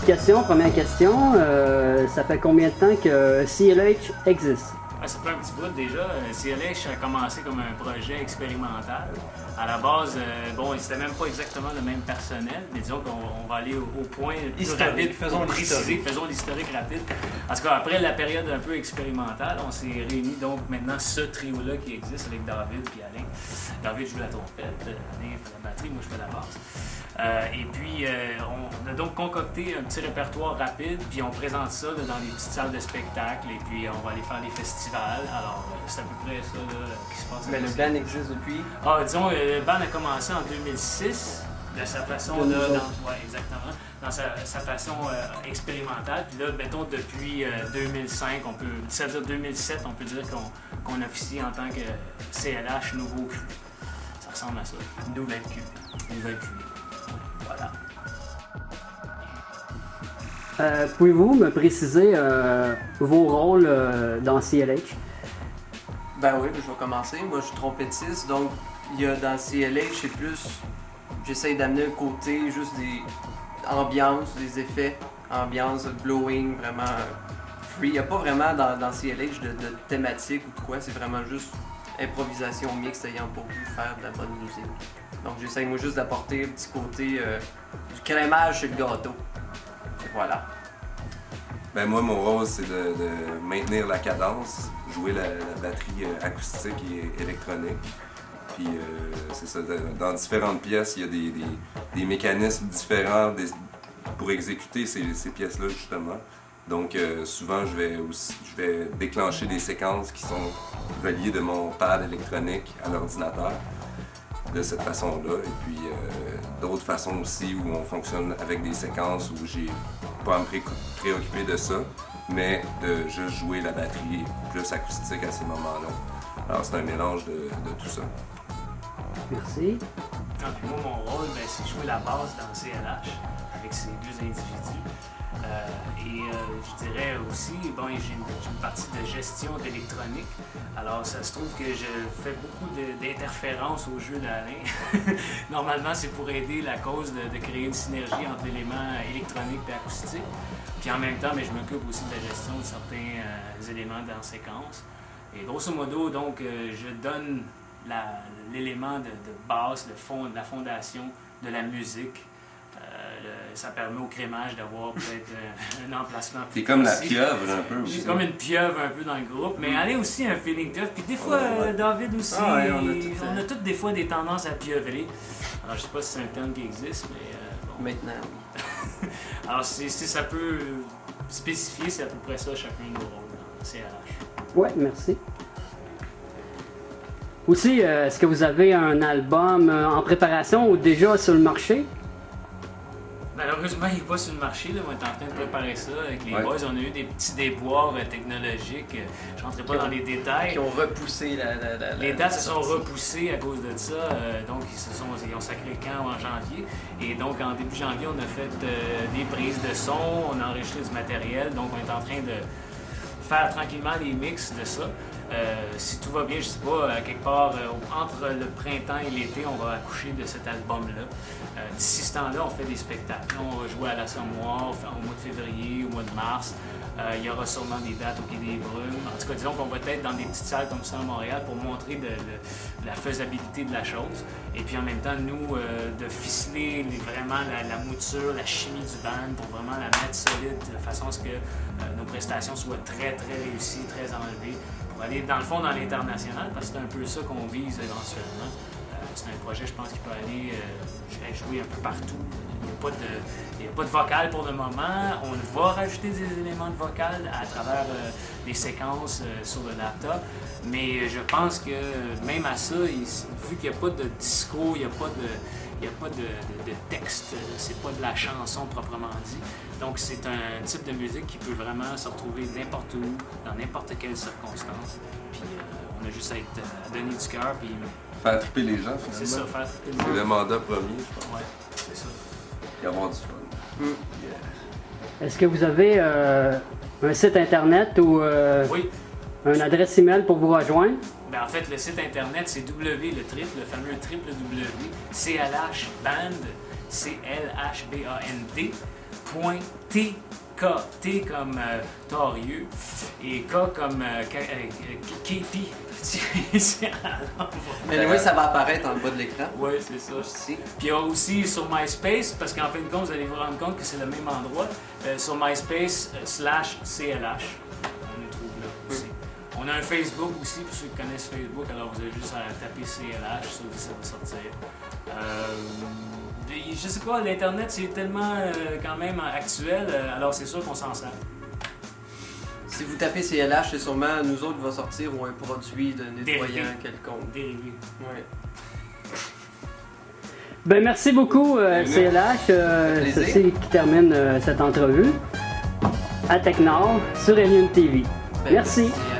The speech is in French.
question, première question. Ça fait combien de temps que CLH existe? Ça fait un petit bout déjà. CLH a commencé comme un projet expérimental. À la base, bon, c'était même pas exactement le même personnel, mais disons qu'on va aller au point le plus rapide, faisons l'historique rapide. En tout cas, après la période un peu expérimentale, on s'est réunis donc maintenant ce trio-là qui existe avec David et Alain. David joue la trompette, Alain fait la batterie, moi je fais la basse. Et puis, on a donc concocté un petit répertoire rapide, puis on présente ça là, dans des petites salles de spectacle, et puis on va aller faire des festivals. Alors, c'est à peu près ça là, qui se passe. Mais le band existe depuis? Ah, disons, le band a commencé en 2006, de sa façon, là, exactement, dans sa façon expérimentale. Puis là, mettons, depuis 2005, c'est-à-dire 2007, on peut dire qu'on officie en tant que CLH Nouveau Cru. Ça ressemble à ça. Nouvelle cuvée. Nouvelle cuvée. Voilà. Pouvez-vous me préciser vos rôles dans CLH? Ben oui, je vais commencer. Moi, je suis trompettiste, donc il y a dans CLH, c'est plus... J'essaye d'amener un côté juste des ambiances, des effets, ambiance, blowing, vraiment free. Il n'y a pas vraiment dans CLH de thématique ou de quoi, c'est vraiment juste improvisation mixte ayant pour but faire de la bonne musique. Donc j'essaye moi juste d'apporter un petit côté du crémage sur le gâteau. Et voilà. Ben moi, mon rôle, c'est de maintenir la cadence, jouer la batterie acoustique et électronique. Puis c'est ça, dans différentes pièces, il y a des mécanismes différents pour exécuter ces pièces-là, justement. Donc souvent, je vais déclencher des séquences qui sont reliées de mon pad électronique à l'ordinateur, de cette façon-là. Et puis d'autres façons aussi où on fonctionne avec des séquences où j'ai pas à me préoccuper de ça, mais de juste jouer la batterie plus acoustique à ces moments-là. Alors c'est un mélange de tout ça. Merci. Puis moi, mon rôle, c'est jouer la basse dans CLH avec ces deux individus. Je dirais aussi, bon, j'ai une partie de gestion d'électronique. Alors, ça se trouve que je fais beaucoup d'interférences au jeu d'Alain. Normalement, c'est pour aider la cause de créer une synergie entre l'élément électronique et acoustique. Puis en même temps, je m'occupe aussi de la gestion de certains éléments dans la séquence. Et grosso modo, donc, je donne l'élément de base, la fondation de la musique. Ça permet au crémage d'avoir peut-être un emplacement plus C'est comme la précis. pieuvre un peu aussi. Comme une pieuvre un peu dans le groupe, mais elle a aussi un feeling tough. Puis des fois, David aussi, on a toutes des fois des tendances à pieuvrer. Alors je sais pas si c'est un terme qui existe, mais bon. Maintenant, oui. Alors si ça peut spécifier, c'est à peu près ça chacun de nos rôles dans CRH. Ouais, merci. Aussi, est-ce que vous avez un album en préparation ou déjà sur le marché? Malheureusement, il n'est pas sur le marché. Là. On est en train de préparer ça avec les boys. On a eu des petits déboires technologiques. Je ne rentrerai pas dans les détails. Qui ont repoussé les dates se sont repoussées à cause de ça. Donc, ils ont sacré le camp en janvier. Et donc, en début janvier, on a fait des prises de son. On a enregistré du matériel. Donc, on est en train de faire tranquillement les mix de ça. Si tout va bien, je sais pas, quelque part entre le printemps et l'été, on va accoucher de cet album-là. D'ici ce temps-là, on fait des spectacles. On va jouer à l'Assommoir au mois de février, au mois de mars. Il y aura sûrement des dates au Quai des Brumes. En tout cas, disons qu'on va être dans des petites salles comme ça à Montréal pour montrer la faisabilité de la chose. Et puis en même temps, nous, de ficeler vraiment la mouture, la chimie du band pour vraiment la mettre solide de façon à ce que nos prestations soient très, très réussies, très enlevées. Pour aller, dans le fond, dans l'international, parce que c'est un peu ça qu'on vise éventuellement. C'est un projet, je pense, qui peut aller jouer un peu partout. Il n'y a pas de vocal pour le moment. On va rajouter des éléments de vocal à travers des séquences sur le laptop. Mais je pense que même à ça, vu qu'il n'y a pas de disco, il n'y a pas de texte, c'est pas de la chanson proprement dit. Donc c'est un type de musique qui peut vraiment se retrouver n'importe où, dans n'importe quelle circonstance. Puis on a juste à donner du cœur. Puis faire triper les gens, finalement. C'est ça, faire triper les gens. C'est le mandat premier, je pense. Ouais, c'est ça. Et avoir du fun. Est-ce que vous avez un site internet ou Oui. une adresse email pour vous rejoindre? Ben, en fait, le site internet, c'est le fameux www.clhband, CLHBAND, T comme torieux et K comme Katie. Mais oui, ça va apparaître en bas de l'écran. Oui, c'est ça. Ici. Puis aussi sur MySpace, parce qu'en fin de compte, vous allez vous rendre compte que c'est le même endroit, sur MySpace /CLH. On nous trouve là aussi. On a un Facebook aussi, pour ceux qui connaissent Facebook, alors vous avez juste à taper CLH, ça va sortir. Je sais pas, l'Internet c'est tellement quand même actuel, alors c'est sûr qu'on s'en sert. Si vous tapez CLH, c'est sûrement nous autres qui va sortir ou un produit de nettoyant quelconque. Dérivé. Ouais. Ben, merci beaucoup, CLH. Ceci qui termine cette entrevue à TechNord sur Alien TV. Ben, merci. merci.